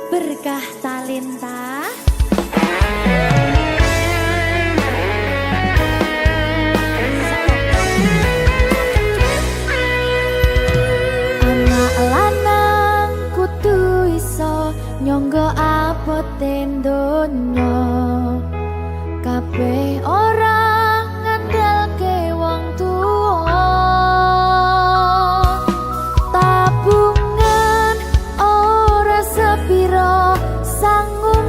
Berkah talenta. Anak lanang kudu iso nyangga abote donya. Kabeh ora ngandalke wong tuwa. Tabungan ora sepiro sanggup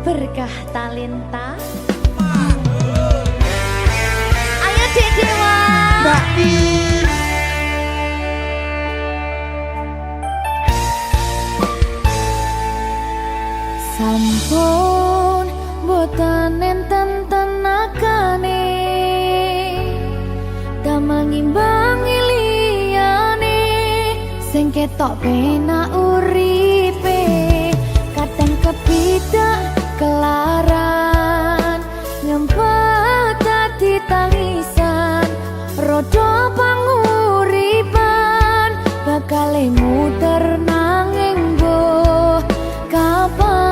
berkah talenta. Ayo Dek Dewa. Mbak Di. Sampun boten enten tenagane damel ngimbangi liyane sing ketok penak uripe kadang kepidak kelaran ngempet dadi tangisan rodo panguripan bakal muter nanging mbuh kapan.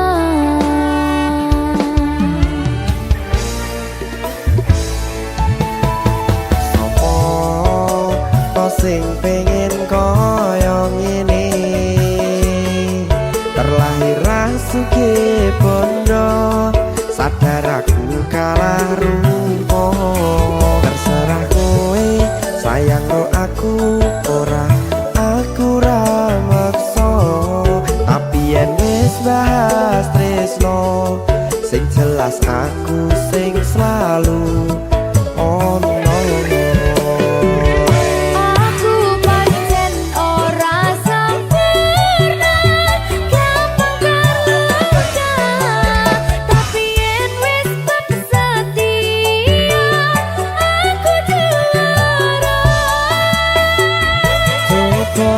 Sing pengen koyo ngene terlahir rasuke bondo sadar aku kalah rumpo terserah kowe sayang no aku ora aku ra maksa tapi yen wis bahas tresno sing jelas aku sing selalu ono.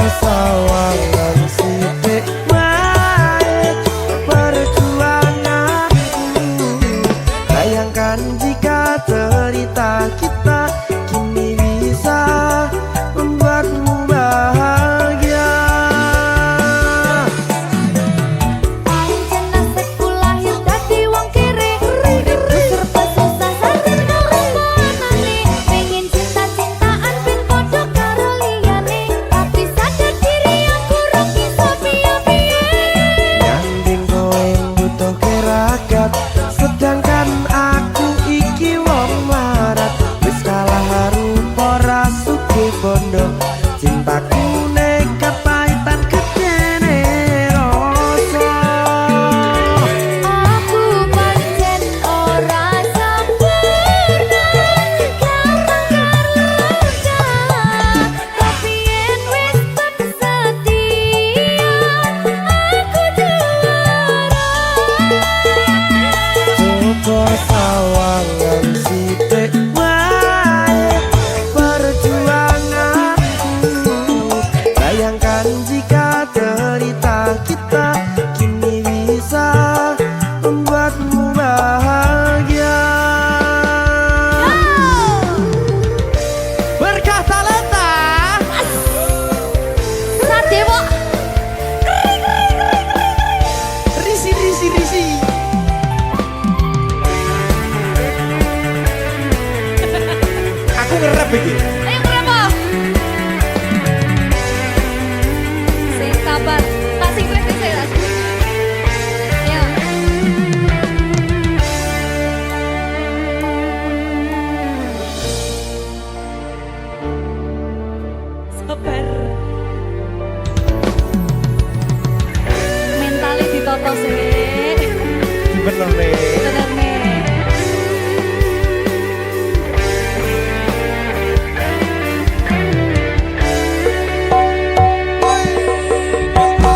Sawangan sithik wae perjuanganku bayangkan jika cerita kita kini bisa membuatmu bahagia. Pancen nasibku lahir dadi wong kere uripku serba susah saking ngelomponane pengen cinta-cintaan ben padha karo liyane tapi sadar diri aku ora bisa piye-piye Nyanding kowe butuh keragat sedangkan aku iki wong larat wis kalah rupa rasuke bondo cintaku nekat pahitan gedene rasa. aku pancen ora sempurna gampang terluka tapi yen wis setia aku juara. Coba sawangan sithik wae perjuanganku bayangkan jika cerita kita kini bisa membuatmu bahagia. Berkah talenta Sadewo risi. Aku ngerep iki. ayo berapa? Sing sabar, tak sing wis saya. Ayo. Sabar. Mentale ditoto sih. Bener nih. Bener nih.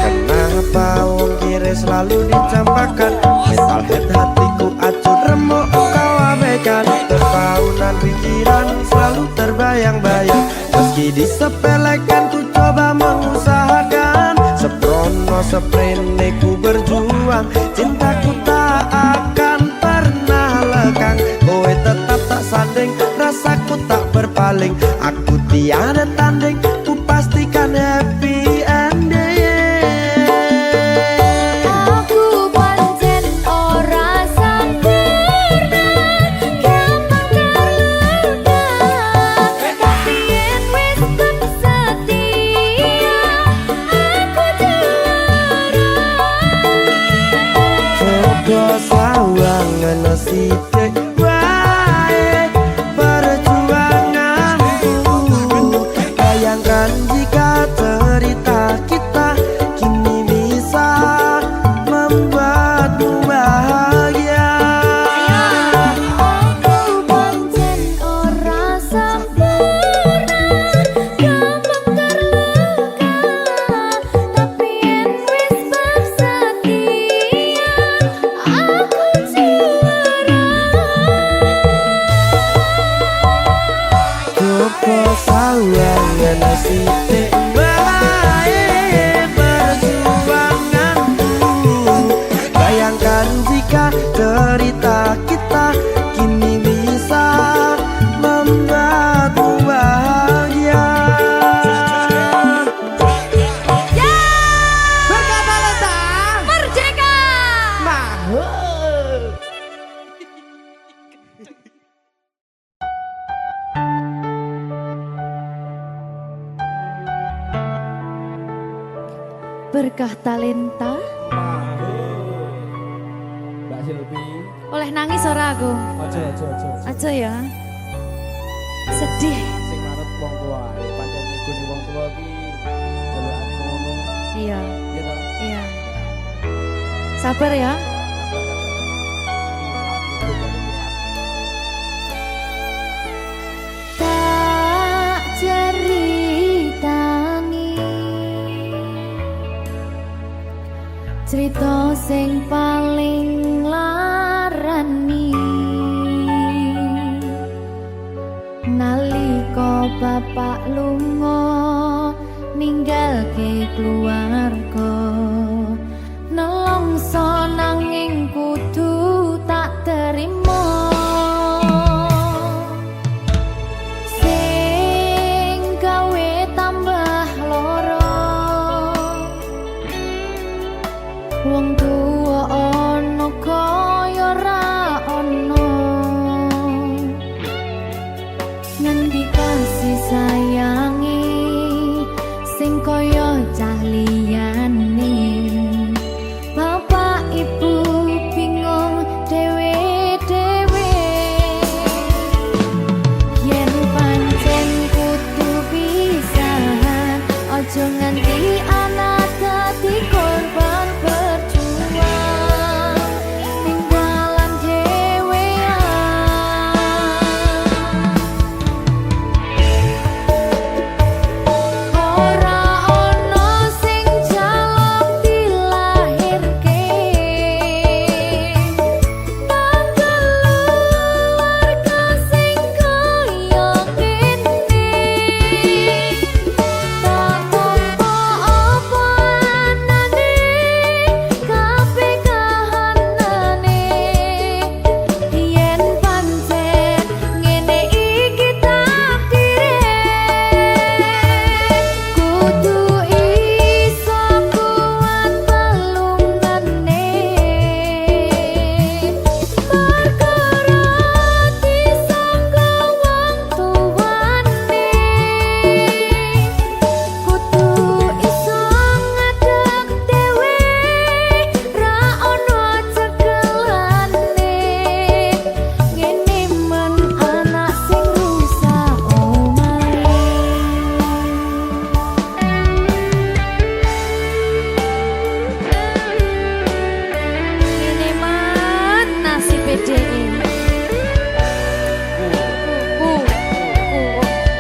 Kenapa wong kiri selalu dicampakkan metalhead hatiku acur remuk kau abaikan terpaunan pikiran selalu terbayang-bayang meski disepelekan ku coba mengusahakan seprono seprene ku berjuang cintaku tak akan pernah lekang kowe tetap tak sanding rasaku tak berpaling aku tiada tanding ku pastikan happy ending. Aku pancen ora sempurna gampang terluka tapi yen wis setia aku juara. Coba sawangan sithik wae perjuanganku bayangkan jika cerita kita kini bisa membuatmu bahagia. Berkah talenta. Mbak Silvi. Oleh nangis ora aku? Aja. Aja ya. Sedih. Sing manut wong tua, pancen ngikuni wong tua ki jelekane ngono. Iya. Iya ta? Iya. Sabar ya. Tak ceritani cerita sing paling larani nalika bapak lunga ninggalke keluarga nelongso nanging kudu tak terima sing gawe tambah loro wong tuwa ana kaya ra ana ngendi kasih sayangi sing kaya cah liyane bapak ibu bingung dewe-dewe yen pancen kudu pisahan aja nganti anak dadi korban berjuang tinggalan dewean ora ono sing jaluk dilahirke tanggal keluarga sing kaya kene tak tampa apa anane kabeh kahanane yen pancen ngene iki takdire kudu iso kuat pelungane perkara disangka wong tuwane kudu iso ngadeg dhewe ra ono cekelane ngene men anak sing rusak omahe ngene men nasib dhewe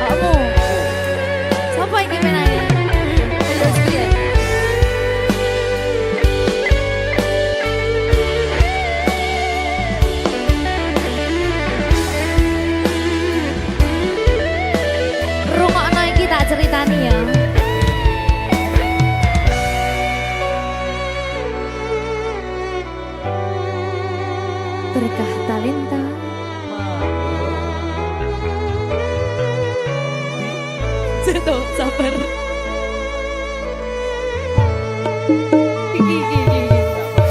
kamu siapa iki menanya terus piye rungokno iki tak ceritani ya berkah talenta Tuh, sabar.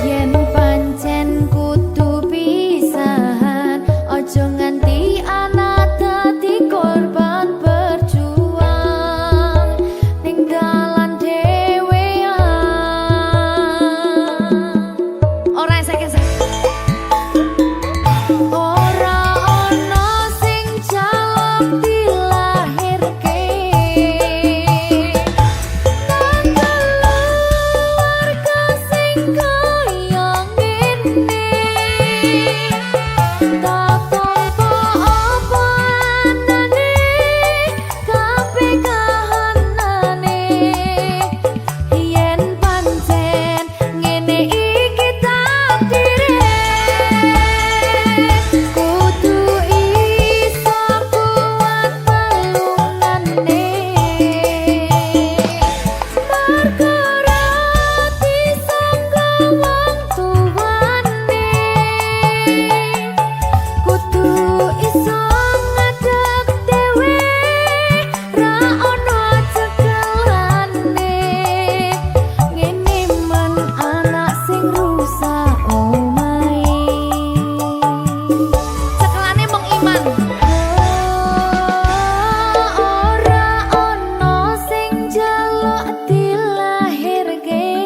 Yen pancen kudu pisahan, ojo nganti anak dadi korban berjuang tinggalan dhewean. Ora esek-esek. Ora ono sing jaluk dilahirke ora ono sing jaluk dilahirke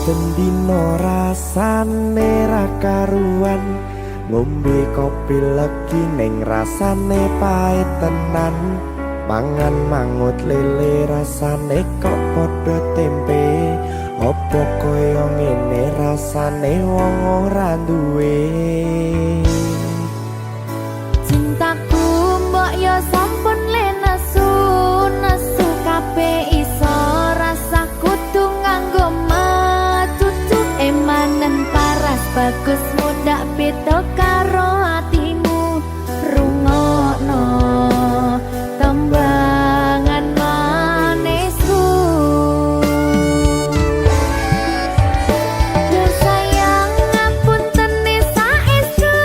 saben dino rasane ra karuan ngombe kopi legi ning rasane pahit tenan mangan mangut lele rasane kok padha tempe opo koyo ngene rasane wong ora duwe Cintaku mbok yo sampun le nesu nesu kabeh iso rasa kudu nganggo matutu emanen paras bagus mudak beda karo atimu rungokno tembangan manisku yo sayang ngapunten saestu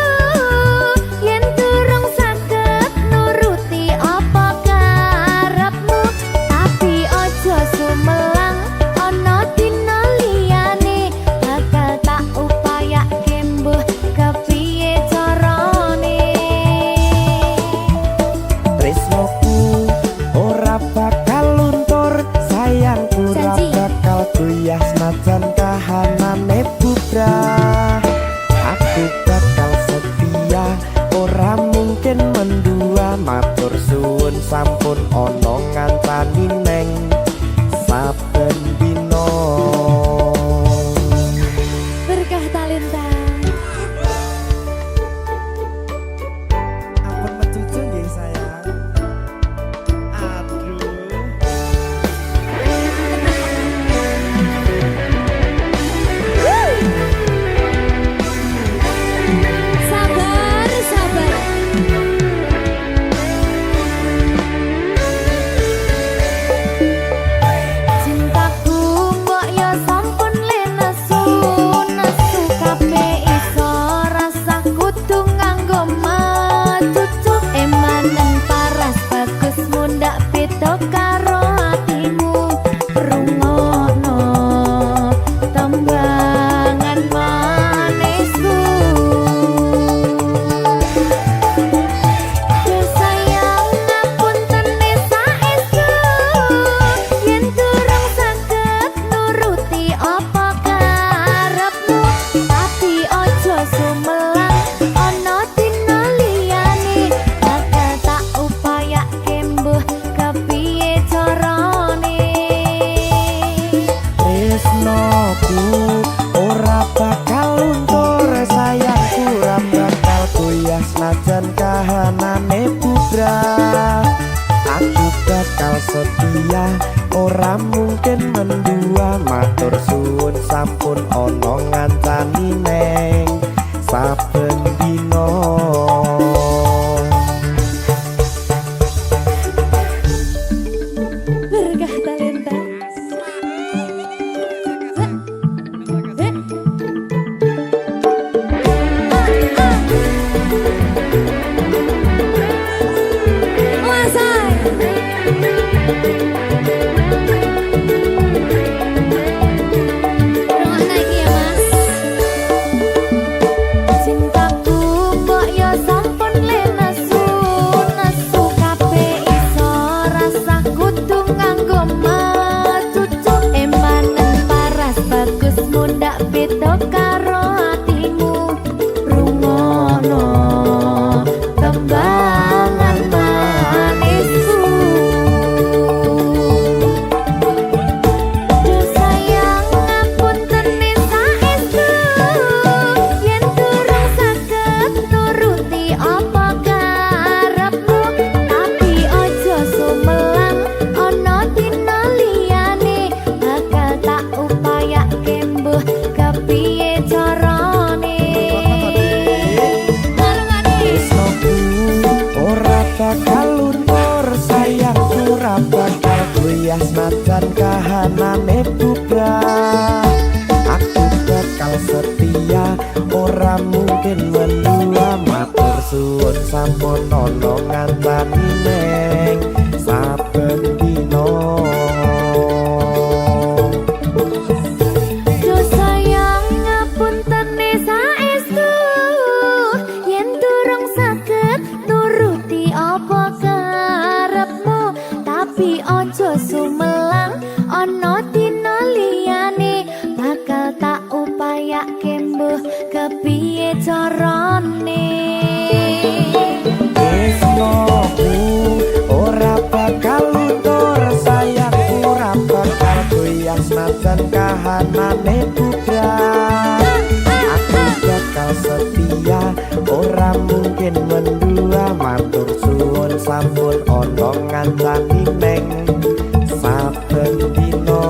yen durung saged nuruti apa karepmu tapi aja sumelang ana dina liyane bakal tak upayake mbuh kepiye carane tresnoku ora bakal luntur sayangku ora Janji. bakal goyah senajan kahanane bubrah aku bakal setia ora mungkin mendua matur suwun sampun ana ngancani neng saben dina berkah talenta ampun mecucu nggih sayang aduh sabar sabar cintaku mbok yo sampun le nesu nesu kabeh iso rasa kudu nganggo matutu emanen paras bagus mundak beda karo atimu rungokno tembangan manisku yo sayang ngapunten saestu yen durung saged nuruti apa karepmu tapi aja sumelang ana dina liyane bakal tak upayake mbuh kepiye carane tresnoku ora bakal luntur sayangku ora bakal goyah senajan kahanane bubrah aku bakal setia ora mungkin mendua matur suwun sampun ana ngancani neng saben dina berkah talenta cintaku mbok yo sampun le nesu nesu kabeh iso rasa kudu nganggo matutu emanen paras bagus mundak beda karo atimu rungokno tembangan manisku yo sayang ngapunten saestu yen durung saged nuruti apa karepmu tapi aja sumelang ana dina liyane bakal tak upayake mbuh kepiye carane tresnoku ora bakal luntur sayangku ora bakal goyah senajan kahanane bubrah aku bakal setia ora mungkin mendua matur suwun sampun ana ngancani neng saben dina yo sayang ngapunten saestu yen durung saged nuruti apa karepmu tapi aja sumelang ana dina liyane bakal carane Tresnoku ora bakal luntur sayangku ora bakal goyah senajan kahanane bubrah aku bakal setia ora mungkin mendua matur suwun sampun ana ngancani neng saben dina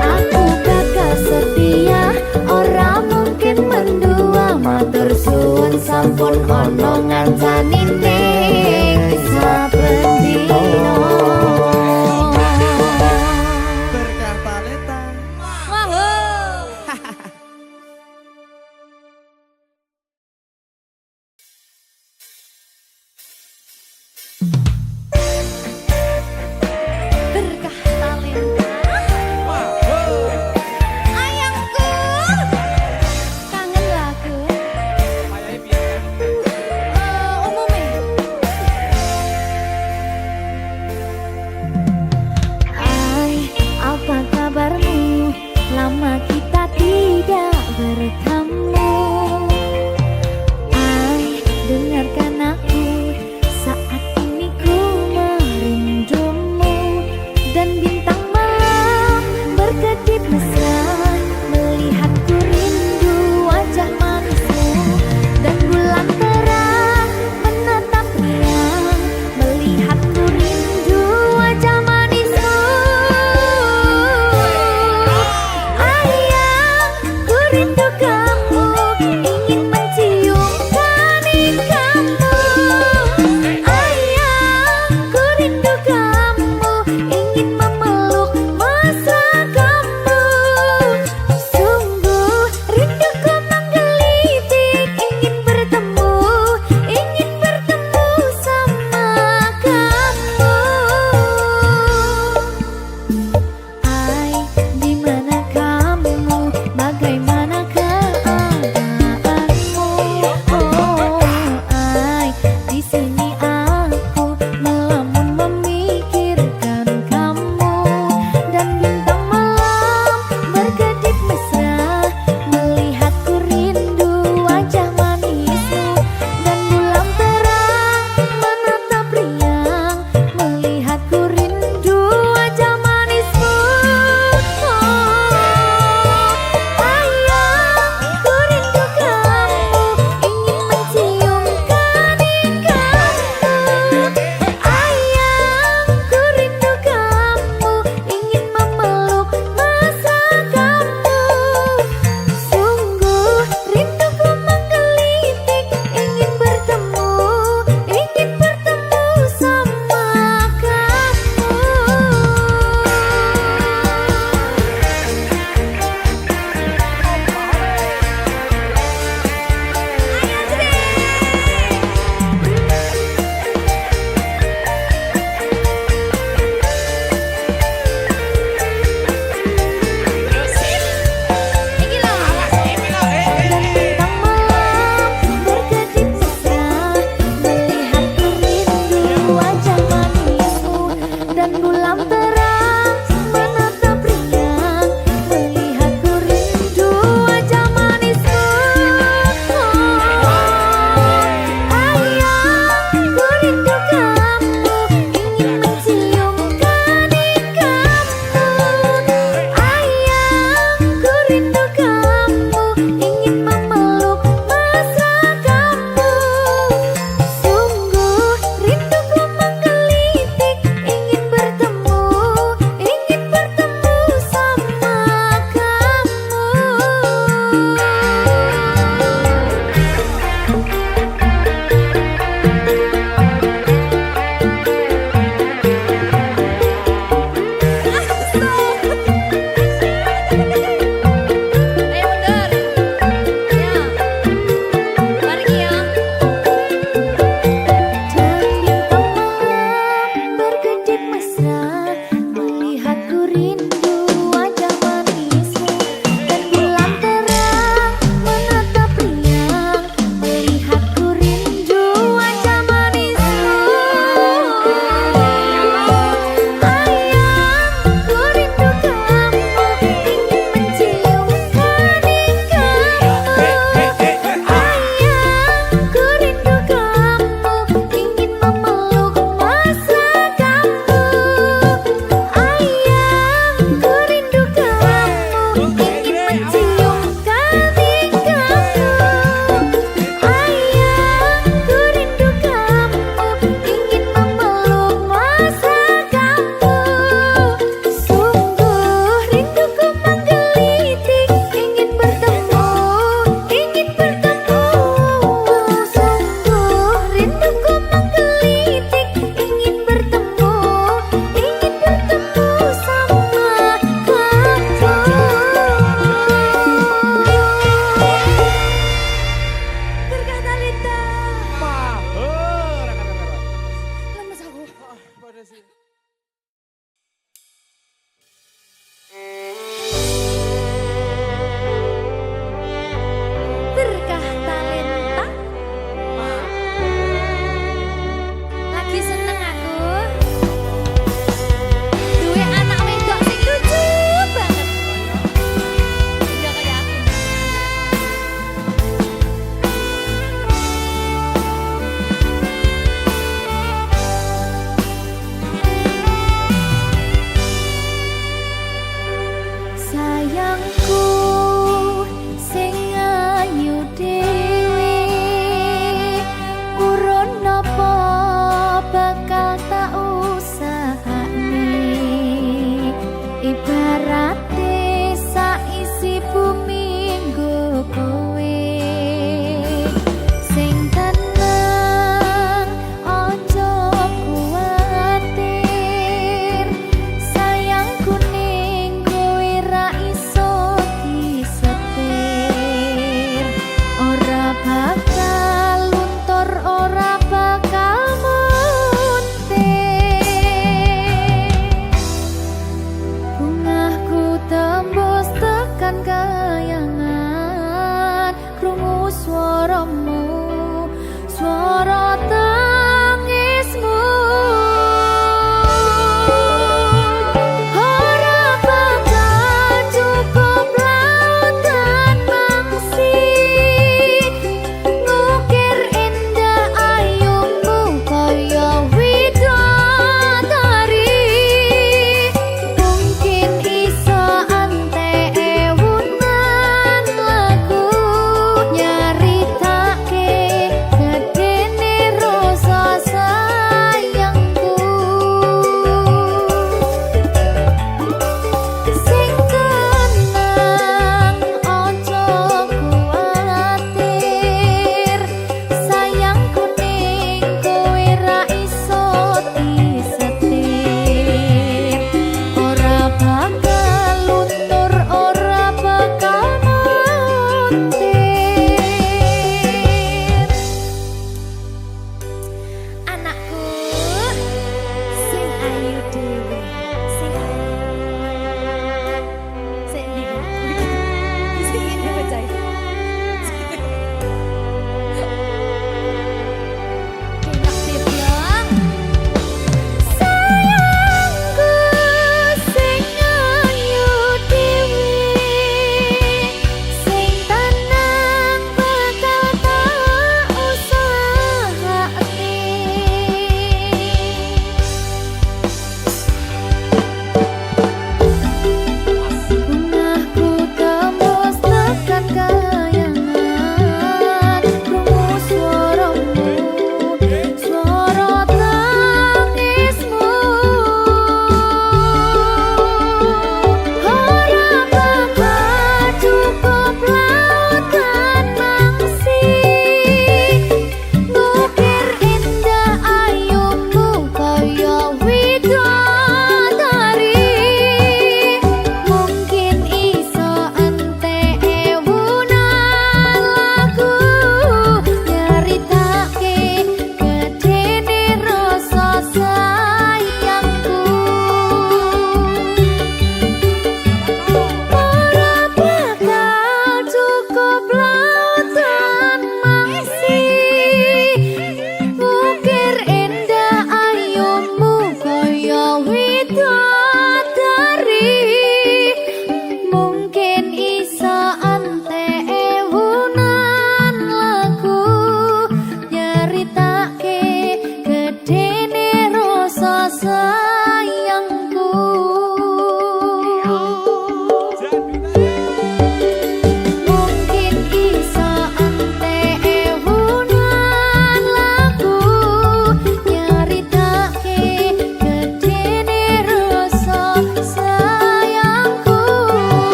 aku bakal setia ora mungkin mendua matur suwun sampun ana ngancani ning saben dina berkah talenta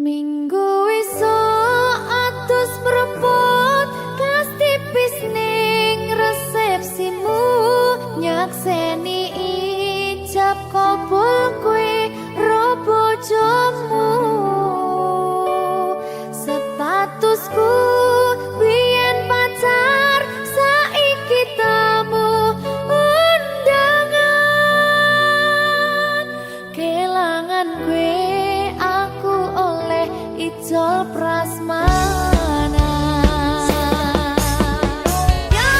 Minggu esuk atus mrepot kas tipis ning resepsimu nyakseni ijab kabul kowe ro bojomu statusku biyen pacar saiki tamu undangan kelangan kowe aku oleh ijol prasmana. Ya,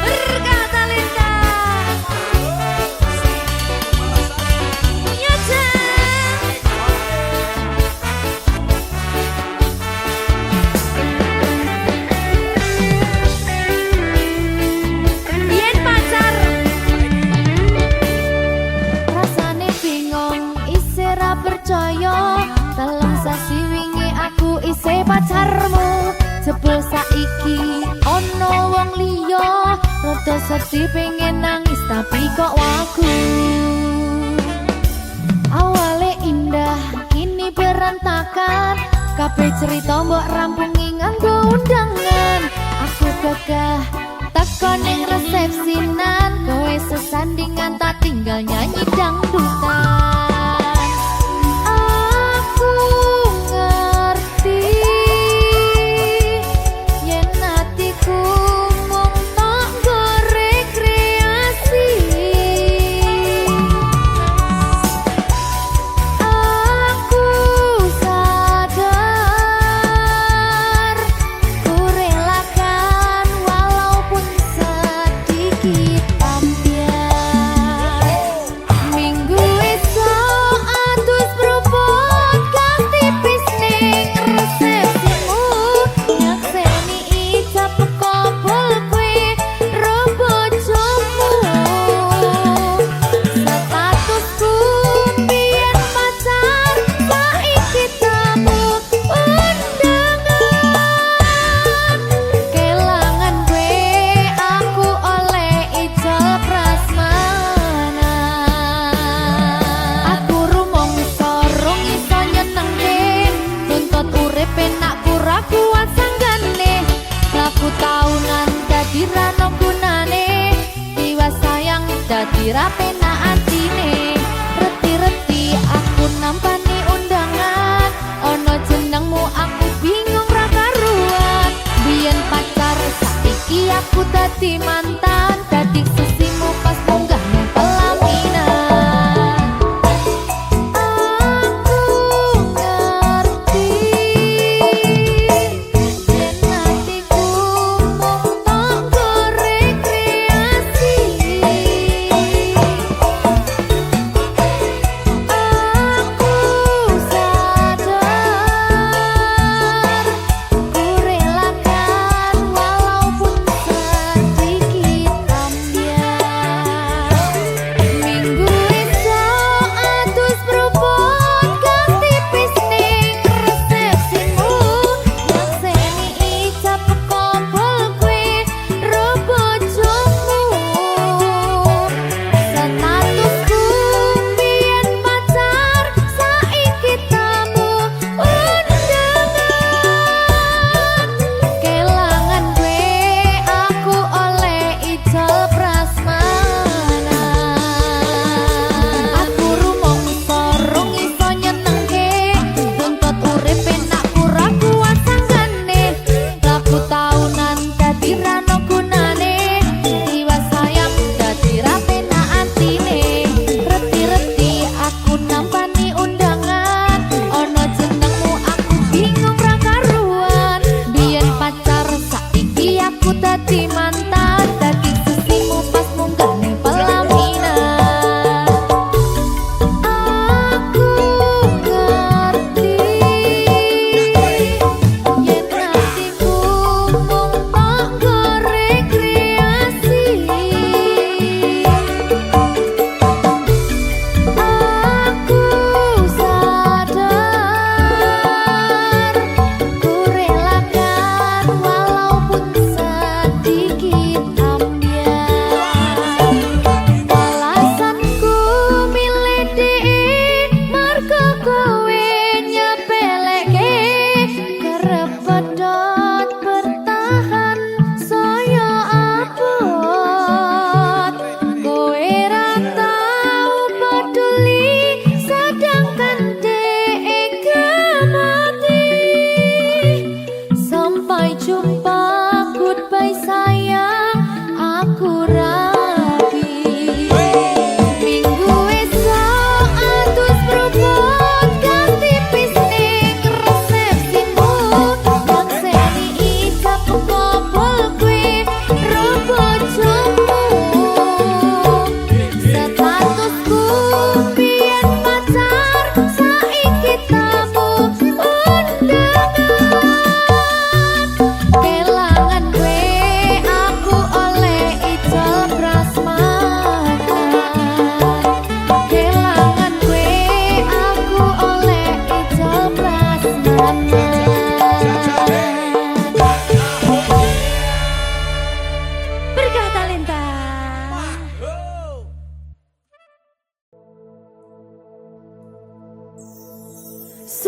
berkata Linda. Ya, biyen pacar rasane bingung isih ra percaya. pacarmu jebul saiki ono wong liya rada sedih pengen nangis tapi kok wagu awale indah kini berantakan kabeh cerita mbok rampungi nganggo undangan aku gagah teko ning resepsinan kowe sesandingan tak tinggal nyanyi dangdutan aku ngerti yen atiku mung tok nggo rekreasi aku sadar ku relakan walaupun sedikit ambiar minggu esok atus propot ganti bisnis resepsimu nyakseni ijab kabul kue robo jomu statusku biyen pacar saiki tabuk undangan kelangan gue aku oleh ijol prasmanan aku rumong sorong iso nyenengke nuntut urip enak kura kuat sanggane laku taunan dadi rano gunane tiwas sayang dadi rapena atine reti-reti aku nampani undangan ono jenengmu aku bingung ra karuan biyen pacar saiki aku dadi mantan dadi sesimu pas munggah nang pelaminan aku ngerti yen atiku mung tok nggo rekreasi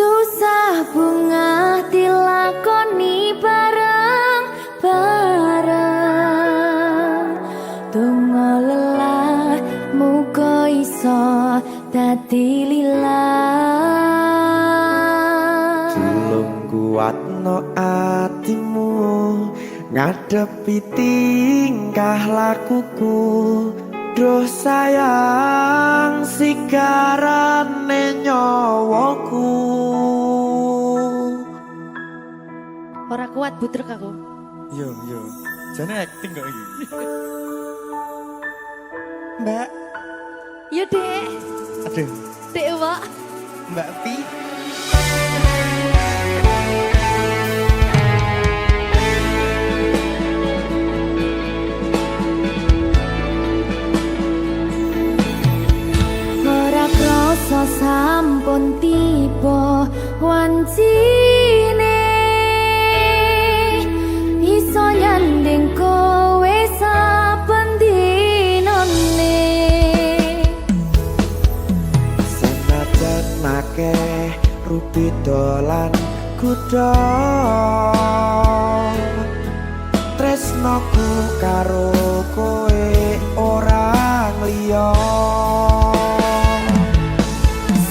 Susah bunga dilakoni bareng-bareng. Donga lelah muga iso dadi lillah. Tulung kuatno atimu ngadepi tingkah lakuku. Duh sayang sigarane nyawaku. Ora kuat butrek aku. Yo, jane acting kok iki. Mbak, Yo Dek. aduh, Dek Wak. Mbak Pi. Ora krasa sampun tiba wancine iso nyanding kowe saben dinane. Senajan akeh rupi dolan kuda, tresnoku karo kowe ora liya.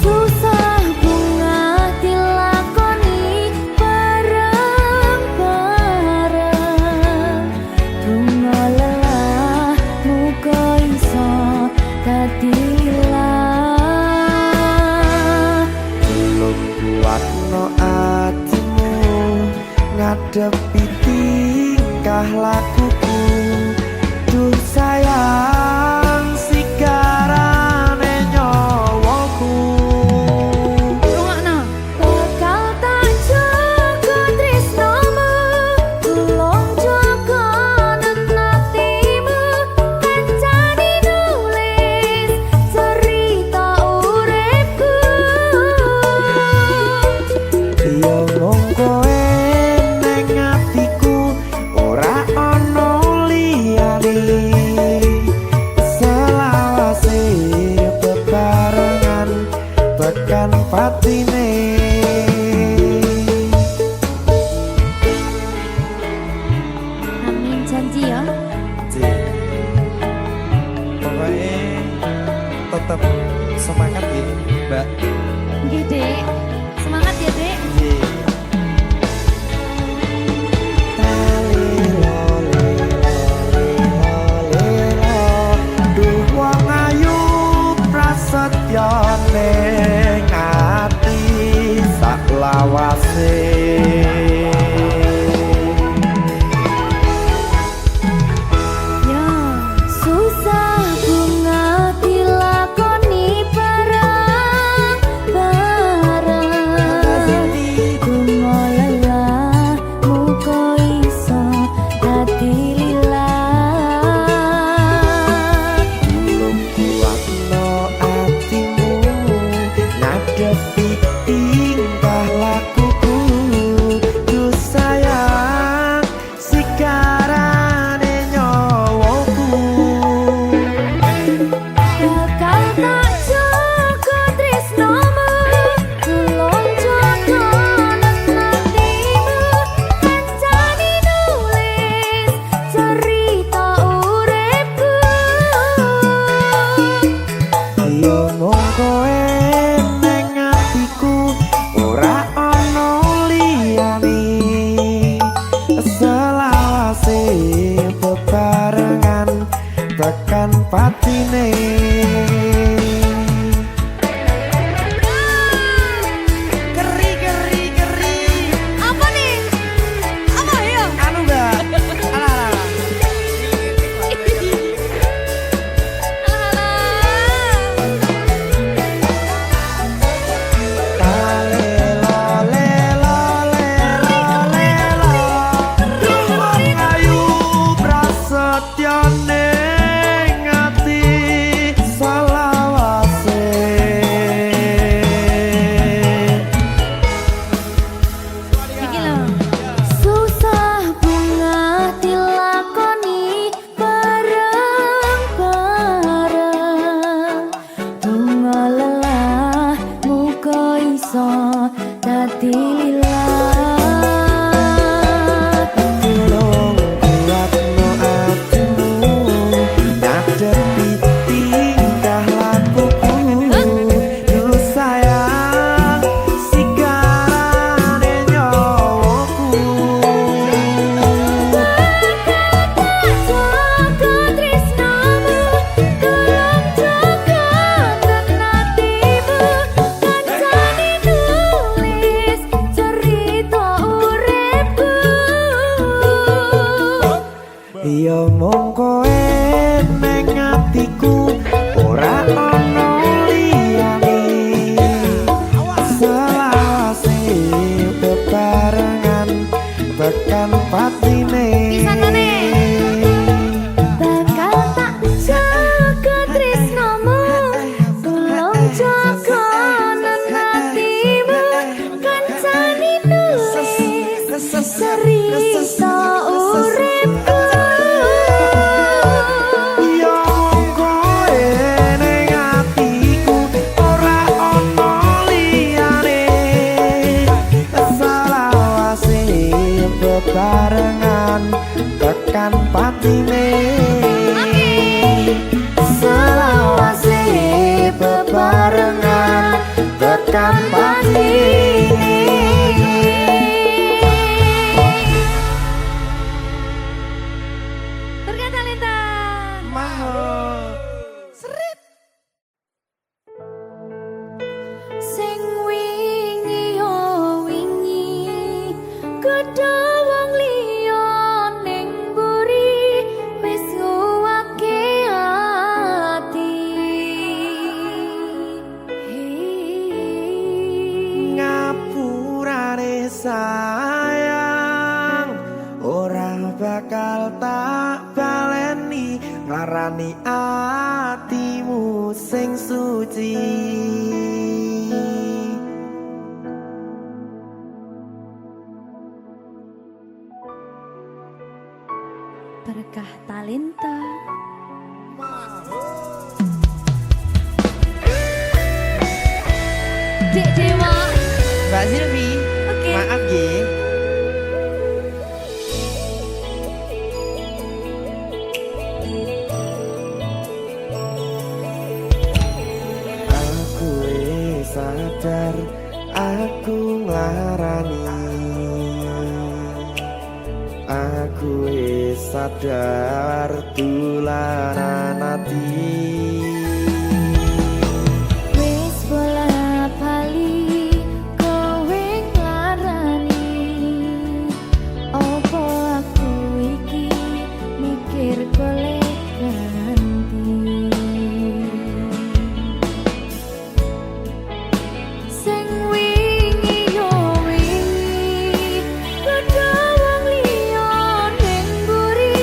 Susah bunga dilakoni bareng-bareng. Donga lelah muga iso dadi lillah. Belum kuatno atimu ngadepi tingkah lakuku. Duh sayang sigarane nyawaku. Rungokno. Bakal tak jaga tresnomu, tulung jaga nenatimu. Kancane nulis cerita uripku. Yo mung kowe neng atiku, ora ono liyane. Selawase bebarengan tekan patine. Amin janji ya. Pokoknya tetap semangat ya, Mbak. Nggih, Dek. Semangat ya, Dek. Duh wong ayu prasetyo ning ati saklawase. Ya, susah bunga dilakoni bareng-bareng. Donga lelah muga iso dadi lillah. Belum kuatno atimu ngadepi tingkah lakuku. dililat. Tolong kuatno atimu ngadepi tingkah lakuku. Duh sayang sigarane nyawaku. Jaga tresnamu, tolong jaga tenatimu. Kancane nulis cerita uripku. Ya mung kowe ning atiku ora ana liyane. Selawase bebarengan tekan patine. Bakal tak jaga tresnamu, tolong jaga nenatimu. Kancane nulis cerita uripku. Ya mung kowe ning atiku ora ana liyane. Selawase bebarengan tekan patine. Selawase bebarengan tekan patine. Berkat Talenta. Mahal. Sing wingi yo wingi, gedhe wong liya ning mburi, wis nguwake ati. Ngapurane sayang ora bakal tak baleni nglarani atimu sing suci. Berkah Talenta. Dek Dewa. Mbak Silvi, Oke. maaf nggih. Aku wis sadar aku nglarani. Aku wis sadar dolanan ati. Wis bola bali kowe nglarani. Opo aku iki mikir golek ganti. Sing wingi yo wingi, gedhe wong liya ning mburi,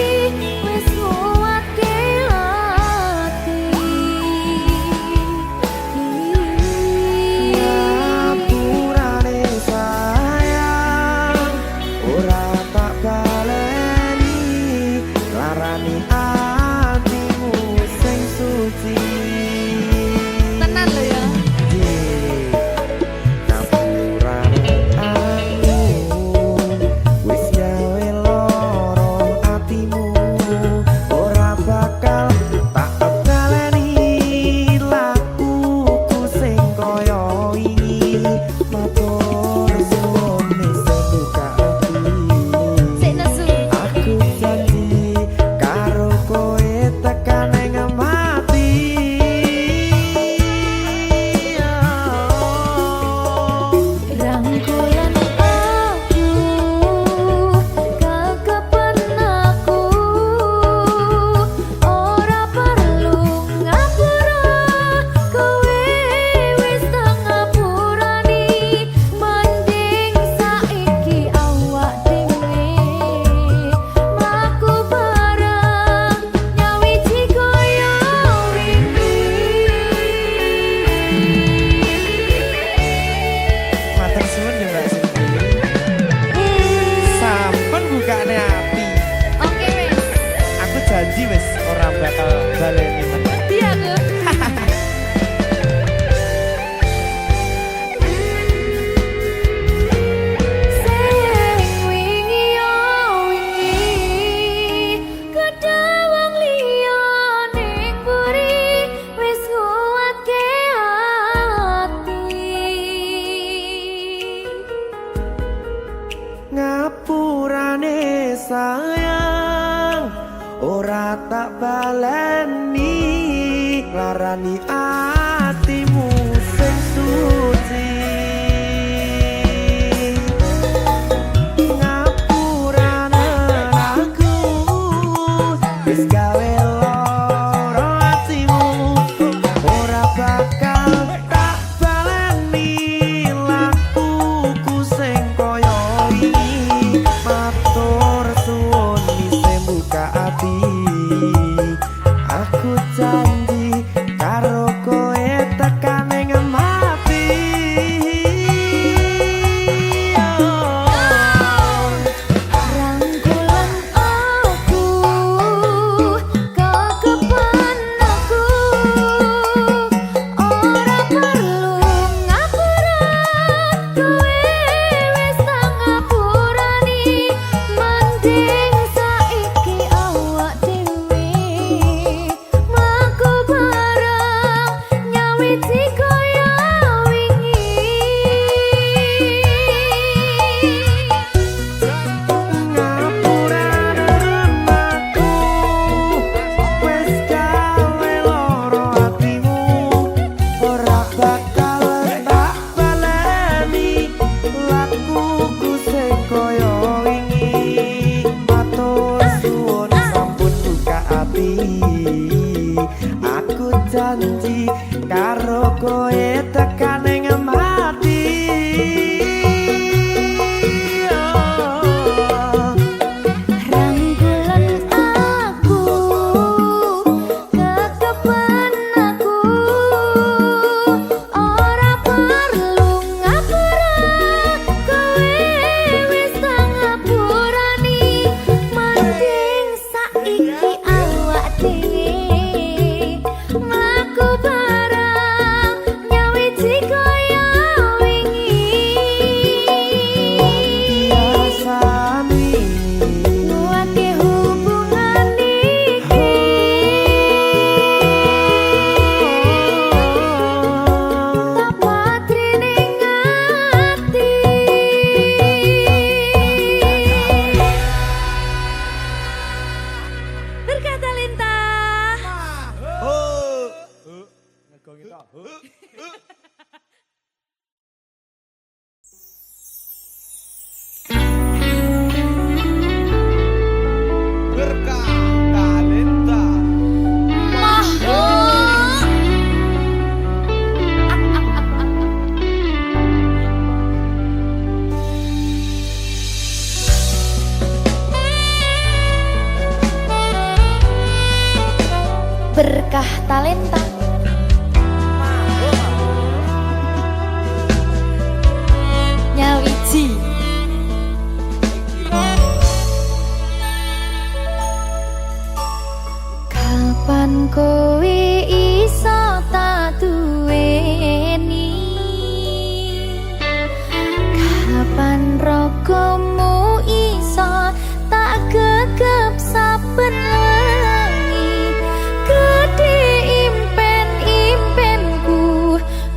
wis nguwatke ati. sayang ora tak baleni larani atimu sing suci ngapurane aku wis gawe lara atimu ora bakal tak baleni lakuku sing koyo iki matur suwun isi buka ati aku janji karo koe tekan ing mati Rangkulan aku kekepan aku ora perlu ngapura kowe wis tak ngapurani mending saiki awak dhewe mlaku bareng nyawiti kaya wingi ngapurane aku wis gawe lara atimu ora bakal tak baleni lakuku sing koyo wingi matur suwun sampun buka ati aku janji karo koe tekan ing mati Rangkulan aku kekepan aku ora perlu ngapura kowe wis tak ngapurani mending saiki awak dhewe mlaku bareng nyawiti kaya wingi biasane Nuwake hubungan iki tak patri ning ati Berkata lintah Ngegongi tok. berkah talenta Berkah talenta Nyawiji Kapan kowe iso tak duweni Kapan rogomu iso tak gegep saben wengi Gede impen-impenku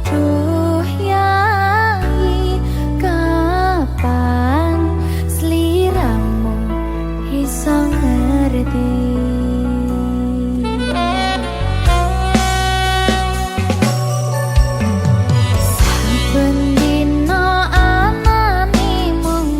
duh yai Kapan sliramu iso ngerti Saben dina anane mung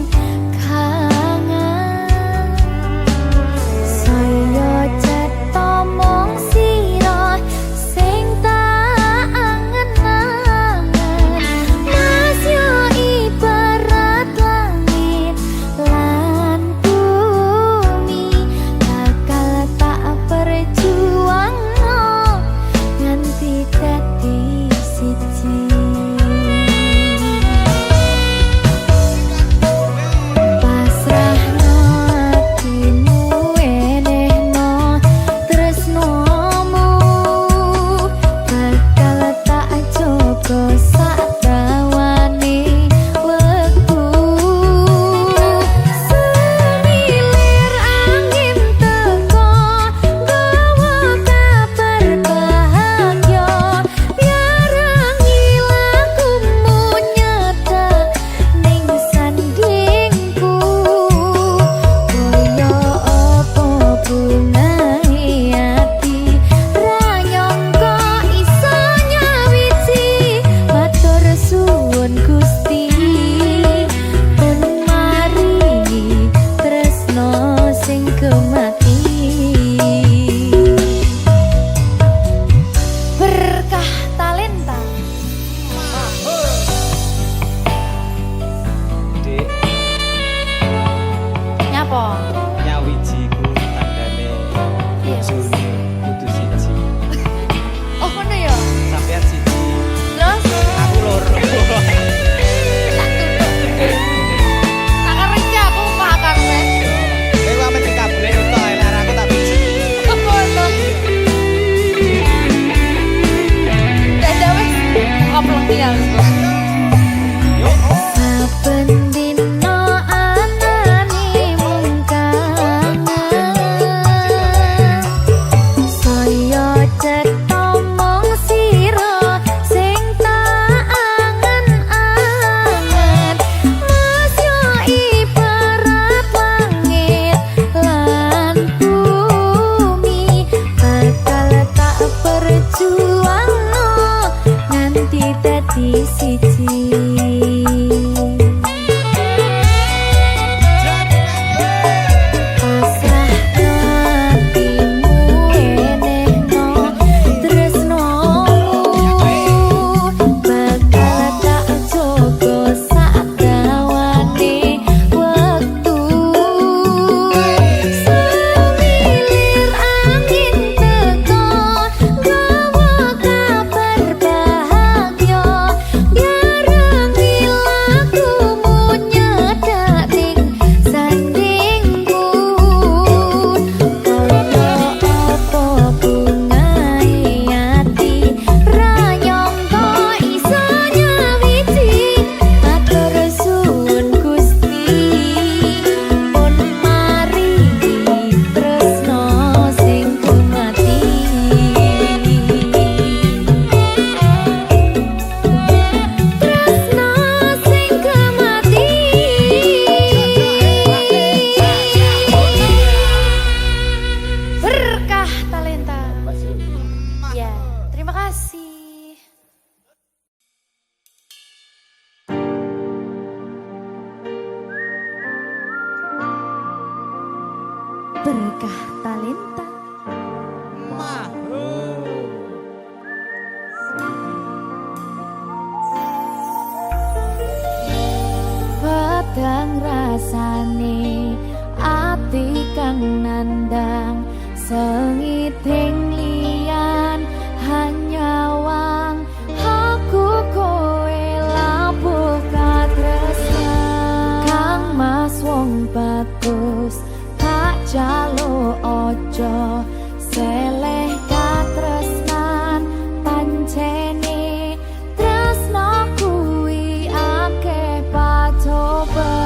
padang rasane ati kang nandang sengiting liyan hanya wang aku kowe labuh katresnan kang mas wong bagus tak jalo ojo seleh katresnan pancene tresno kuwi akeh patobat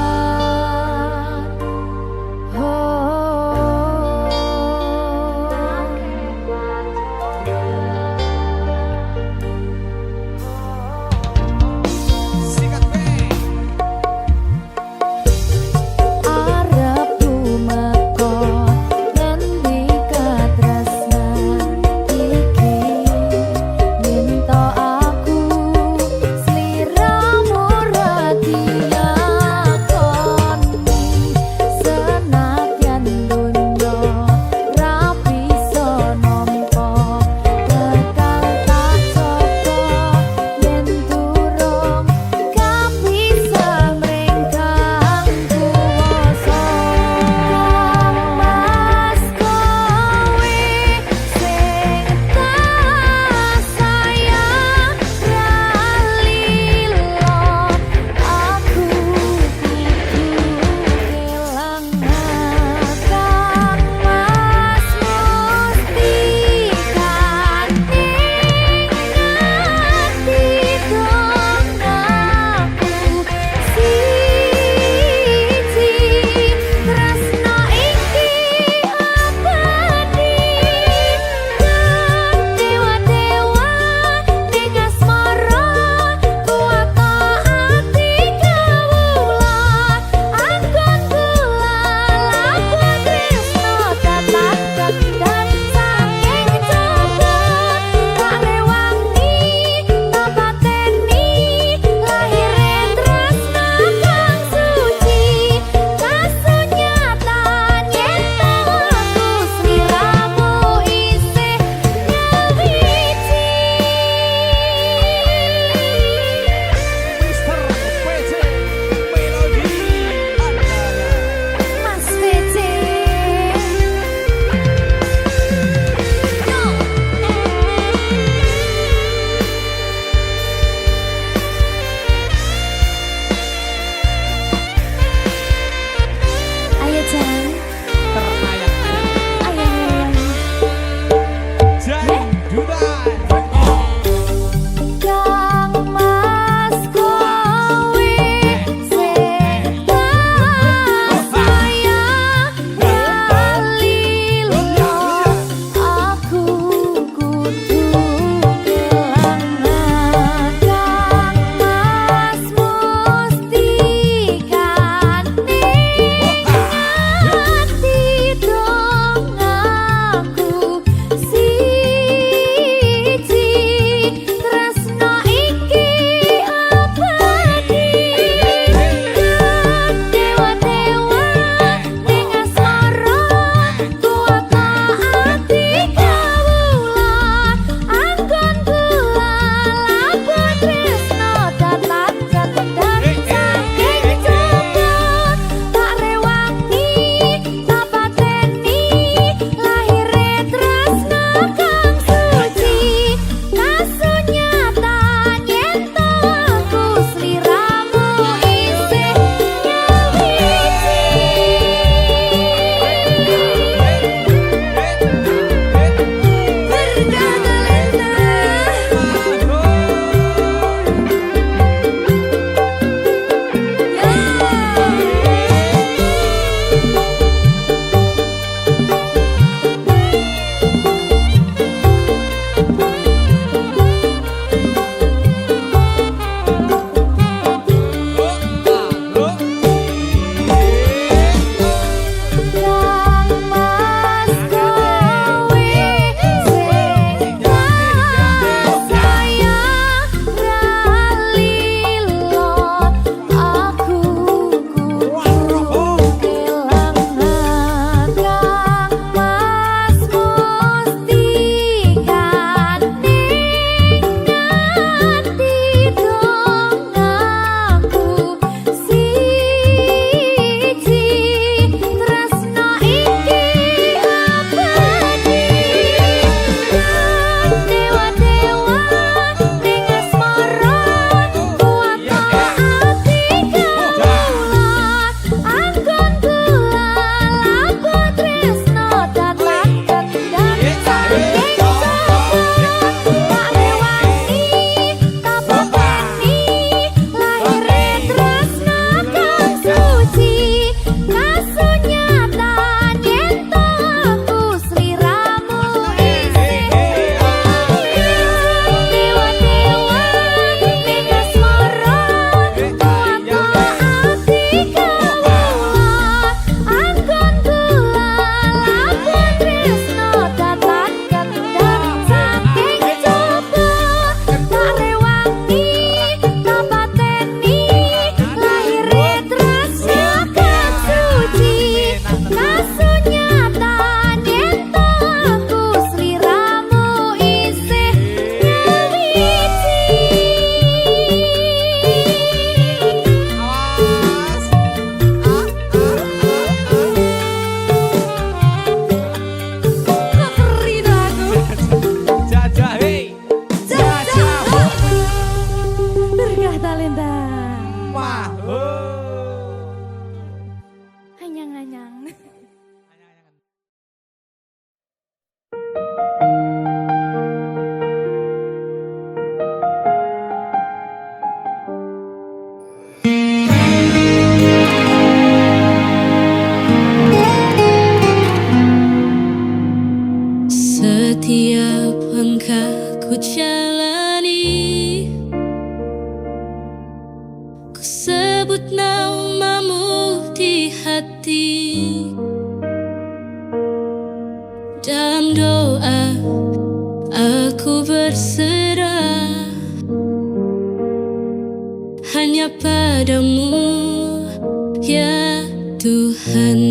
Sikat bang. arep tumeka ngendi katresnan iki minta aku sliramu radiyakoni senadyan donya ra bisa nampa tekan tak coba yen durung kapisah mrengkang kuwasa mas kowe sing tak sayang ralilo aku kudu kelangan kang mas mesti kane ngati dong aku siji tresno iki abadi kang dewa-dewa ning asmara kuwata ati kawula anggon kula laku tresno tatap dan saking coba tak rewangi tak pateni lahirin tresno kang suci kasunyatan yen aku sliramu isih nyawiji Mister PC Melodi Andara. Mas PC Ayo Jang Ayo Jangdutan. Kang mas kowe sing tak sayang ralilo aku kudu kelangan kang mas mesti kane ngati hati. Dalam doa aku berserah hanya padamu ya Tuhan.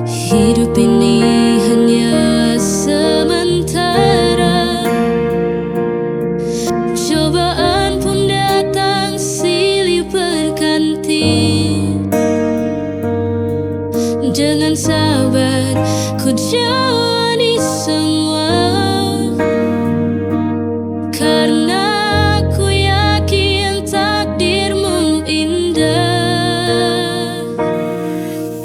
Hidup ini hanya sementara, cobaan pun datang silih berganti. Dengan sabar ku jalani semua, karena ku yakin takdirmu indah.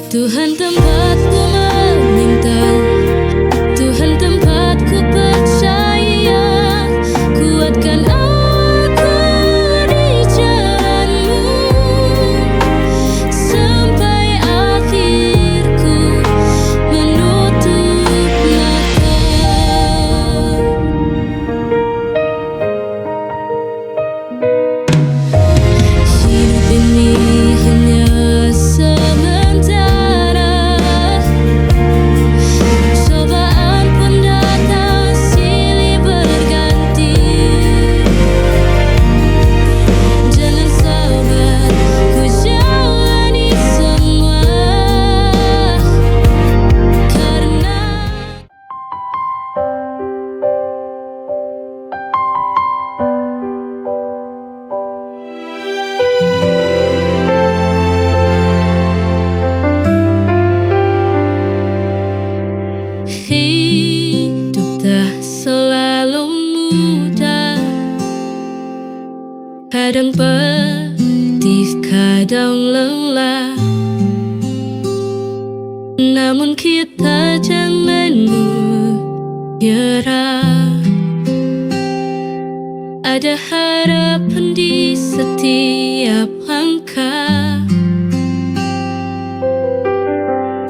Tuhan tempatku meminta, Tuhan tempatku percaya, kuatkan aku di jalanmu sampai akhirku menutup mata. Hidup ini hanya sementara, cobaan pun datang silih berganti. Jangan sabar ku jalani semua, karena hidup tak selalu mudah, kadang pedih, kadang lelah. Namun kita jangan menyerah, ada harapan di setiap langkah.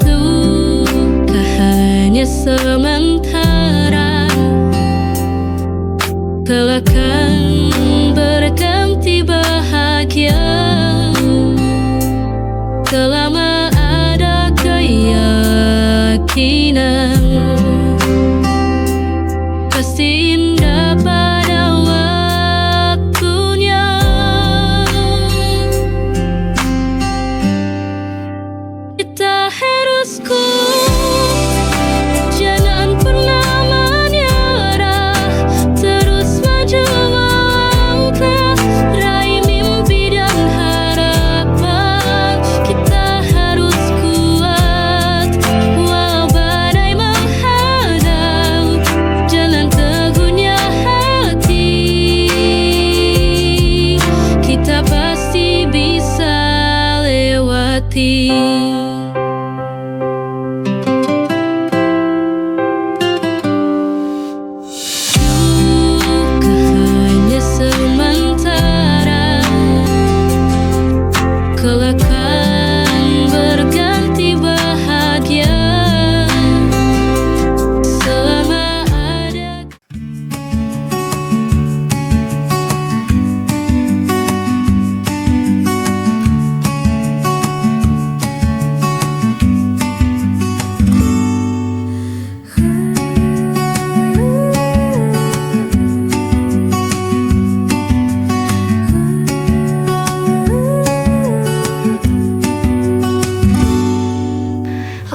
Luka hanya sementara, kelak akan berganti bahagia. Selama ada keyakinan, pasti indah pada waktunya. Kita harus kuat, jangan pernah menyerah, terus maju melangkah, raih mimpi dan harapan. Kita harus kuat, walau badai menghadang, jalan teguhnya hati, kita pasti bisa lewati. Duka hanya sementara, kelak akan berganti bahagia. Selama ada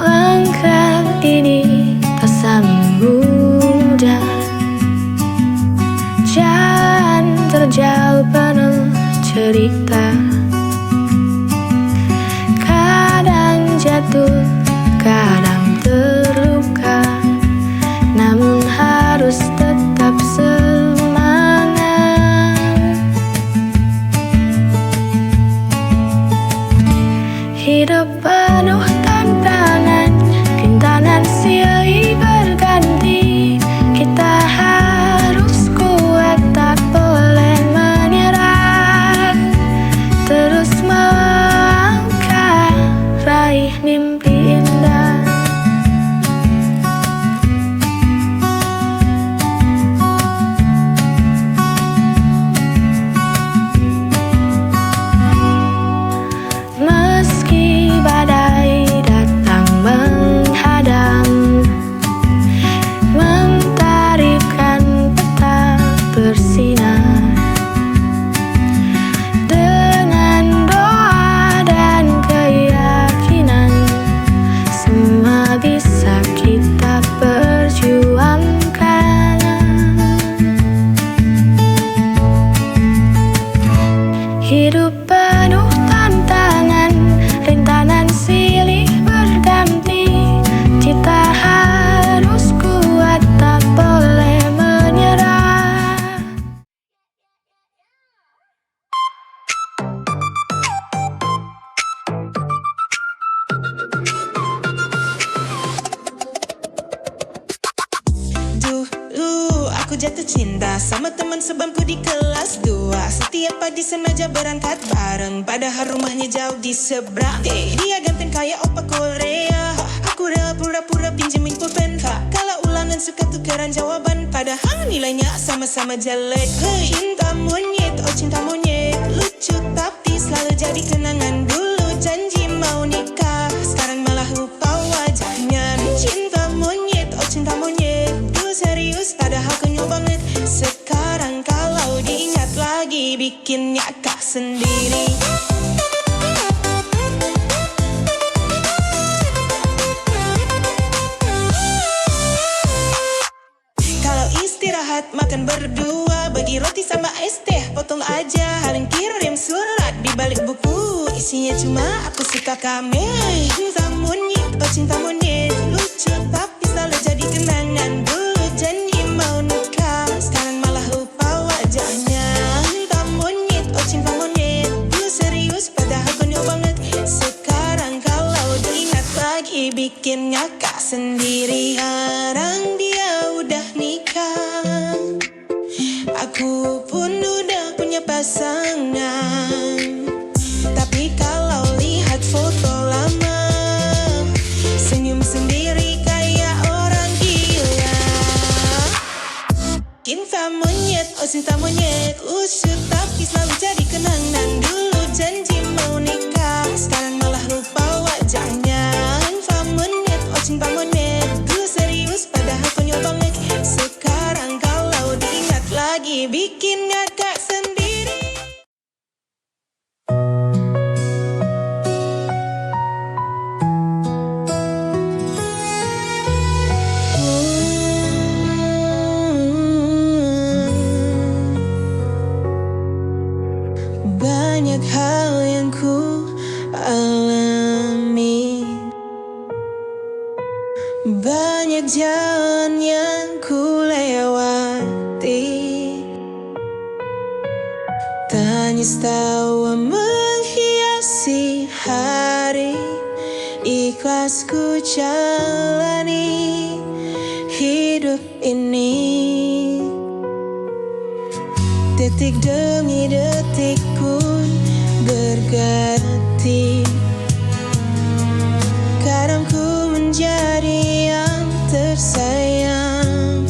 langkah ini tak saling mudah, jalan terjauh penuh cerita. Kadang jatuh, kadang terluka, namun harus tetap semangat. Hidup penuh tantangan, rintangan silih berganti. Kita harus kuat, tak boleh menyerah, terus melangkah, raih mimpi indah. penuh tantangan, rintangan silih berganti. Kita harus kuat, tak boleh menyerah. Dulu aku jatuh cinta sama teman sebangku di kelas 2. Setiap pagi sengaja berangkat bareng, padahal rumahnya jauh di seberang. Dia ganteng kayak opa Korea, aku rela pura-pura pinjemin pulpen. Kalau ulangan suka tukeran jawaban, padahal nilainya sama-sama jelek. Cinta monyet, oh cinta monyet, lucu tapi selalu jadi kenangan. Dulu janji mau nikah, sekarang malah lupa wajahnya. Cinta monyet, oh cinta monyet, dulu serius padahal konyol banget. Sekarang kalau diingat lagi bikin ngakak sendiri. Kalau istirahat makan berdua, bagi roti sama es teh, potong aja. Haling kirim surat di balik buku, isinya cuma aku suka kamu. Cinta monyet, oh cinta monyet, lucu tapi selalu jadi kenangan. Dulu janji mau nikah, sekarang malah lupa wajahnya. Cinta monyet, oh cinta monyet, dulu serius padahal konyol banget. Sekarang kalau diingat lagi bikin ngakak sendiri. Sekarang dia udah nikah, aku pun udah punya pasangan. Tapi kalau lihat foto lama, senyum sendiri kayak orang gila. Cinta monyet, oh cinta monyet, lucu tapi selalu jadi kenangan. Dulu janji mau nikah, sekarang malah lupa wajahnya. Cinta monyet, oh cinta monyet, dulu serius padahal konyol banget. Sekarang kalau diingat lagi bikin ngakak sendiri. Banyak hal yang ku alami, banyak jalan yang ku lewati. Tangis tawa menghiasi hari, ikhlas ku jalani hidup ini. Detik demi detik pun berganti, kadang ku menjadi yang tersayang.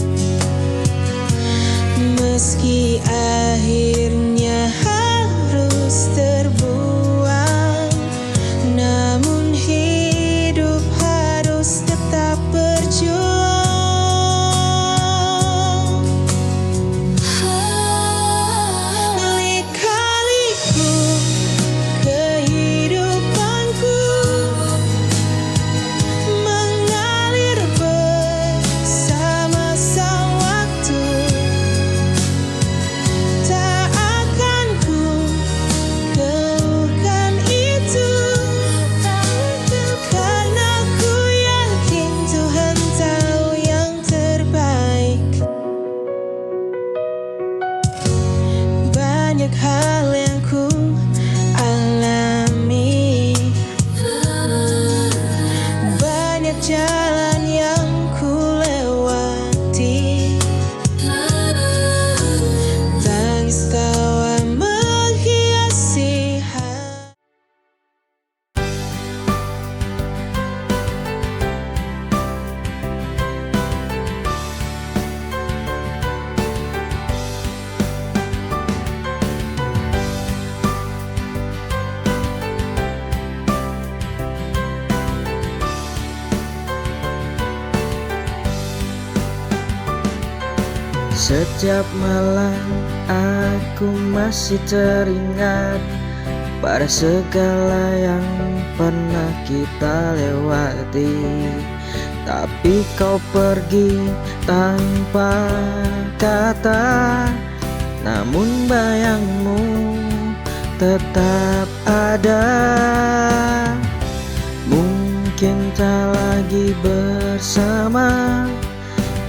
Meski akhirnya harus terbuang, namun hidup harus tetap berjuang. Lika-liku kehidupanku mengalir bersama sang waktu. Tak akan ku keluhkan itu, karena ku yakin Tuhan tahu yang terbaik. Banyak hal yang ku alami, banyak jalan yang ku lewati. Tangis tawa menghiasi hati. Setiap malam aku masih teringat pada segala yang pernah kita lewati. Tapi kau pergi tanpa kata, namun bayangmu tetap ada. Mungkin tak lagi bersama,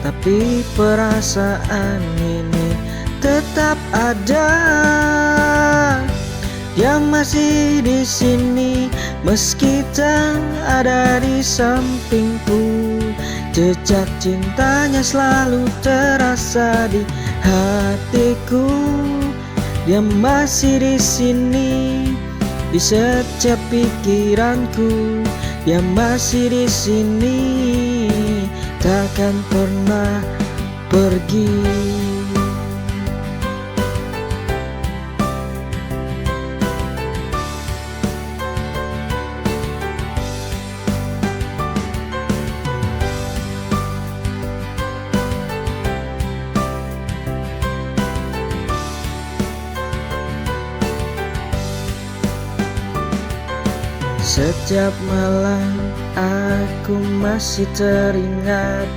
tapi perasaan ini tetap ada. Dia masih di sini meski tak ada di sampingku. Jejak cintanya selalu terasa di hatiku. Dia masih di sini di setiap pikiranku. Dia masih di sini, takkan pernah pergi. Setiap malam aku masih teringat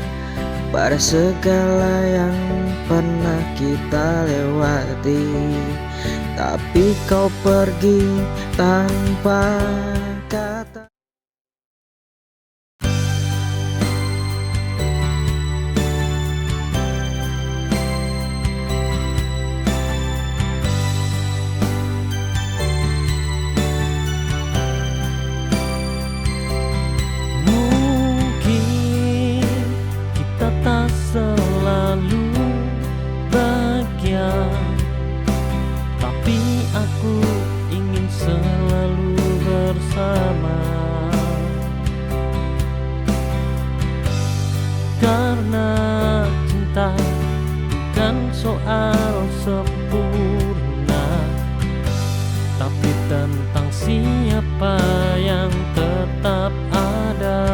pada segala yang pernah kita lewati. Tapi kau pergi tanpa kata. Selalu bahagia, tapi aku ingin selalu bersama. Karena cinta bukan soal sempurna, tapi tentang siapa yang tetap ada.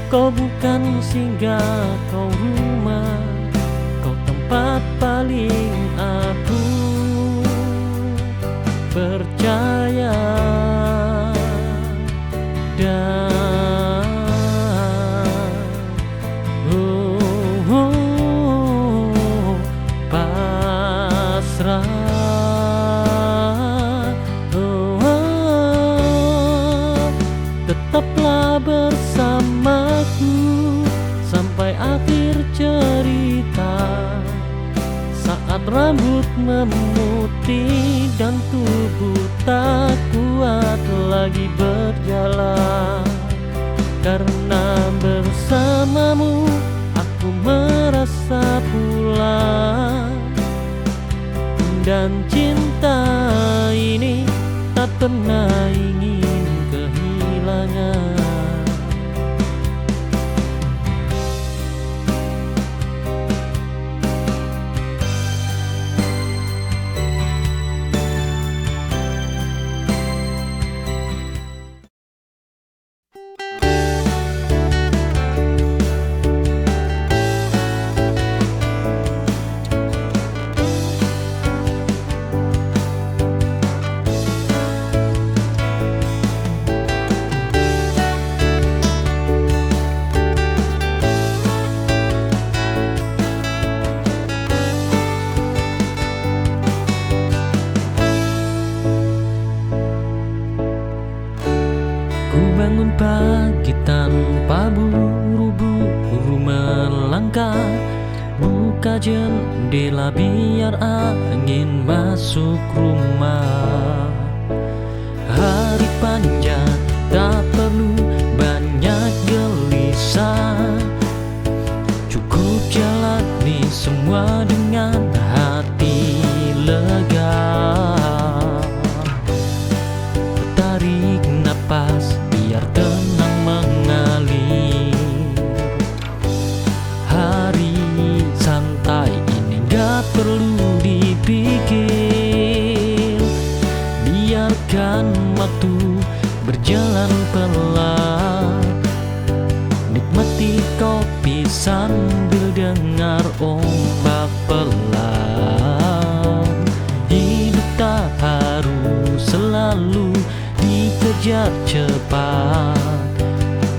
Kau bukan singgah, kau rumah, kau tempat paling aku percaya. Dan pasrah. Tetaplah bersamaku sampai akhir cerita. Saat rambut memutih dan tubuh tak kuat lagi berjalan. Karena bersamamu aku merasa pulang. Dan cinta ini tak pernah ingin kehilangan. Bangun pagi tanpa buru-buru melangkah, buka jendela biar angin masuk rumah. Hari panjang tak perlu banyak gelisah, cukup jalani semua dengan hati lega. Tarik napas biar tenang mengalir. Hari santai ini gak perlu dipikir. Biarkan waktu berjalan pelan. Nikmati kopi sambil dengar ombak pelan. Hidup tak harus selalu dikejar cepat.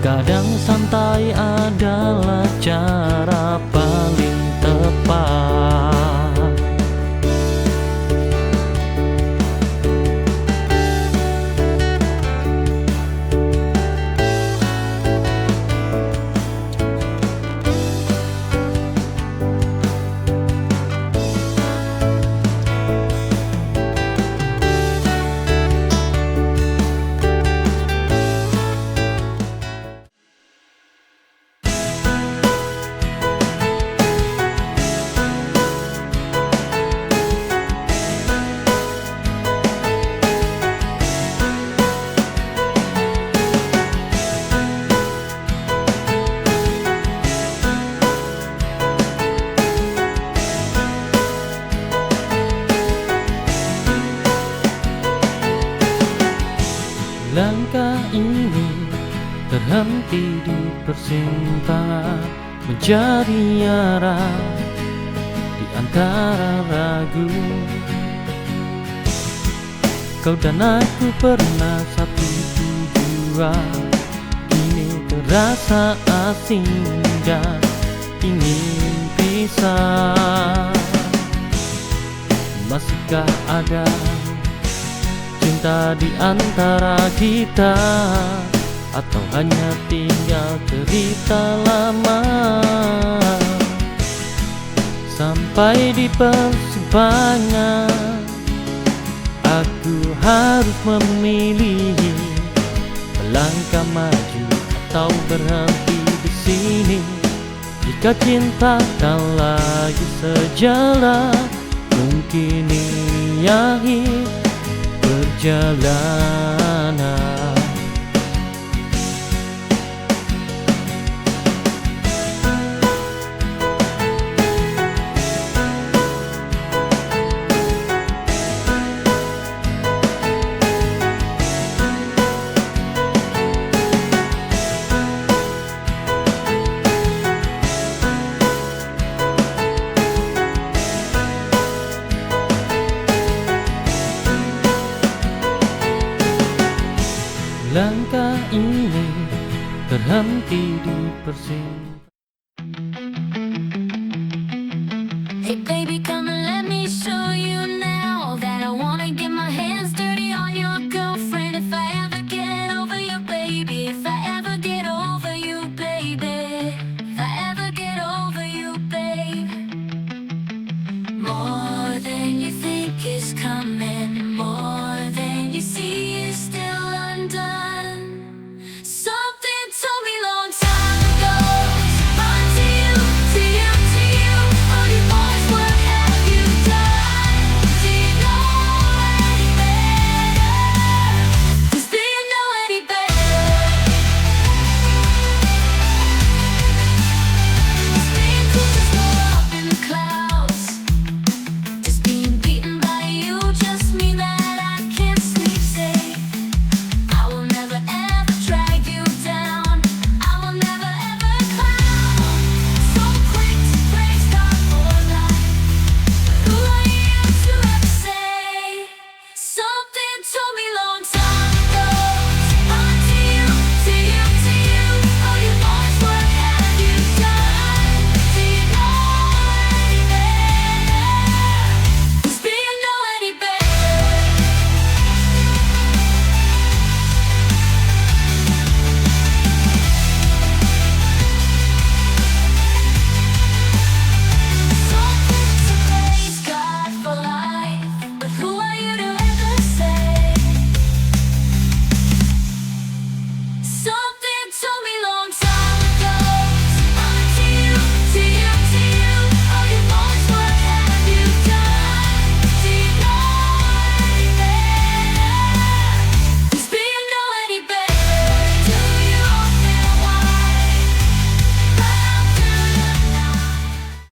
Kadang santai adalah cara paling tepat. berhenti di persimpangan, menjadi arah di antara ragu. Kau dan aku pernah satu tujuan, kini terasa asing dan ingin pisah. Masihkah ada cinta di antara kita, atau hanya tinggal cerita lama? Sampai di persimpangan, aku harus memilih melangkah maju atau berhenti di sini. Jika cinta tak lagi sejalan, mungkin ini akhir perjalanan. Langkah ini berhenti di persimpangan.